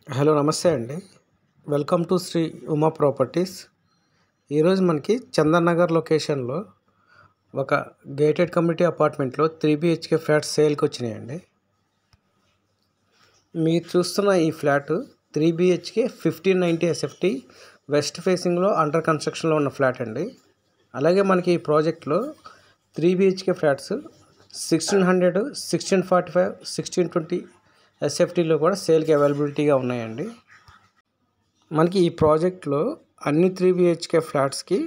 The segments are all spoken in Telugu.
హలో నమస్తే అండి. Welcome to Shri Uma properties. ఈరోజు మనకి చందన్ నగర్ లొకేషన్లో ఒక గేటెడ్ కమ్యూనిటీ అపార్ట్మెంట్లో 3 BHK ఫ్లాట్స్ సేల్కి వచ్చినాయండి. మీరు చూస్తున్న ఈ ఫ్లాట్ 3 BHK 1590 SFT వెస్ట్ ఫేసింగ్లో అండర్ కన్స్ట్రక్షన్లో ఉన్న ఫ్లాట్ అండి. అలాగే మనకి ఈ ప్రాజెక్ట్లో 3 BHK ఫ్లాట్స్ 1600, 1645, 1620 SFTలో కూడా సేల్కి అవైలబిలిటీగా ఉన్నాయండి. మనకి ఈ ప్రాజెక్ట్లో అన్ని 3 BHK ఫ్లాట్స్కి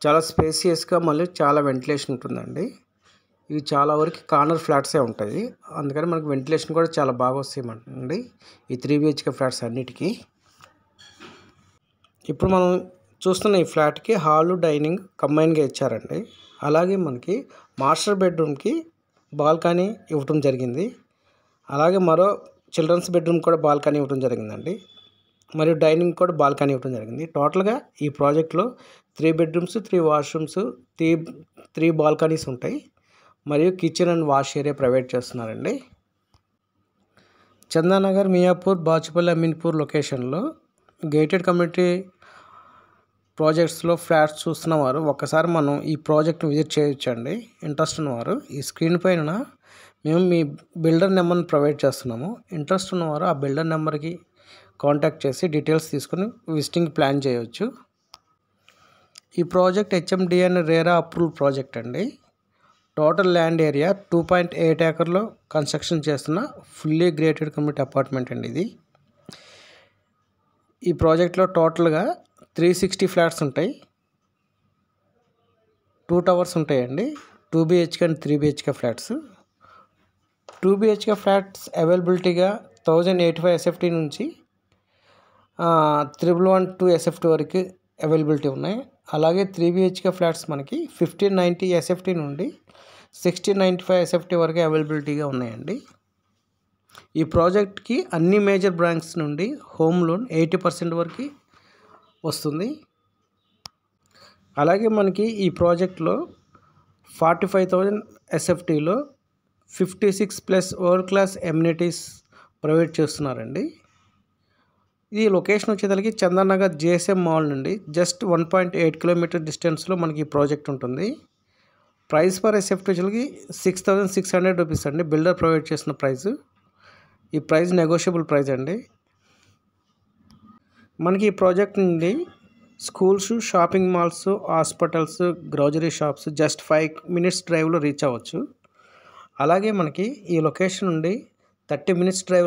చాలా స్పేసియస్గా మళ్ళీ చాలా వెంటిలేషన్ ఉంటుందండి. ఇవి చాలా వరకు కార్నర్ ఫ్లాట్సే ఉంటాయి, అందుకని మనకి వెంటిలేషన్ కూడా చాలా బాగా వస్తాయండి ఈ 3 BHK ఫ్లాట్స్ అన్నిటికీ. ఇప్పుడు మనం చూస్తున్న ఈ ఫ్లాట్కి హాలు డైనింగ్ కంబైన్గా ఇచ్చారండి. అలాగే మనకి మాస్టర్ బెడ్రూమ్కి బాల్కనీ ఇవ్వటం జరిగింది. అలాగే మరో చిల్డ్రన్స్ బెడ్రూమ్ కూడా బాల్కనీ ఇవ్వడం జరిగిందండి. మరియు డైనింగ్ కూడా బాల్కనీ ఇవ్వడం జరిగింది. టోటల్గా ఈ ప్రాజెక్ట్లో 3 బెడ్రూమ్స్, 3 వాష్రూమ్స్, 3 బాల్కనీస్ ఉంటాయి. మరియు kitchen and wash area provide చేస్తున్నారండి. చందానగర్, మియాపూర్, బాచుపల్లి, అమీన్పూర్ లొకేషన్లో గేటెడ్ కమ్యూనిటీ ప్రాజెక్ట్స్లో ఫ్లాట్స్ చూస్తున్నవారు ఒక్కసారి మనం ఈ ప్రాజెక్ట్ని విజిట్ చేయొచ్చండి. ఇంట్రెస్ట్ ఉన్నవారు ఈ స్క్రీన్ పైన మేము మీ బిల్డర్ నెంబర్ని ప్రొవైడ్ చేస్తున్నాము. ఇంట్రెస్ట్ ఉన్నవారు ఆ బిల్డర్ నెంబర్కి కాంటాక్ట్ చేసి డీటెయిల్స్ తీసుకుని విజిటింగ్ ప్లాన్ చేయవచ్చు. ఈ project HMD and RERA approval project అండి. టోటల్ ల్యాండ్ ఏరియా 2.8 ఏకర్లో కన్స్ట్రక్షన్ చేస్తున్న ఫుల్లీ గ్రేటెడ్ కమ్యూనిటీ అపార్ట్మెంట్ అండి ఇది. ఈ ప్రాజెక్ట్లో టోటల్గా 360 ఫ్లాట్స్ ఉంటాయి. 2 టవర్స్ ఉంటాయండి. 2 BHK and 3 BHK flats. 2 BHK flats అవైలబిలిటీగా 1085 SFT నుంచి 1112 SFT వరకు అవైలబిలిటీ ఉన్నాయి. అలాగే 3 BHK ఫ్లాట్స్ మనకి 1590 SFT నుండి 1695 SFT వరకు అవైలబిలిటీగా ఉన్నాయండి. ఈ ప్రాజెక్ట్కి అన్ని మేజర్ బ్యాంక్స్ నుండి హోమ్ లోన్ 80% వరకు వస్తుంది. అలాగే మనకి ఈ ప్రాజెక్ట్లో 45,000 SFTలో 56+ వరల్డ్ క్లాస్ ఎమ్యూనిటీస్ ప్రొవైడ్ చేస్తున్నారండి. ఈ లొకేషన్ వచ్చేసరికి చందన్ నగర్ GSM మాల్ నుండి జస్ట్ 1.8 కిలోమీటర్ డిస్టెన్స్లో మనకి ఈ ప్రాజెక్ట్ ఉంటుంది. ప్రైస్ పర్ SFT వచ్చేసరికి 6,600 రూపీస్ అండి. బిల్డర్ ప్రొవైడ్ చేసిన ప్రైస్. ఈ ప్రైస్ నెగోషియబుల్ ప్రైస్ అండి. మనకి ఈ ప్రాజెక్ట్ నుండి schools, shopping malls, hospitals, grocery shops just 5 minutes డ్రైవ్లో రీచ్ అవ్వచ్చు. అలాగే మనకి ఈ లొకేషన్ నుండి 30 minutes డ్రైవ్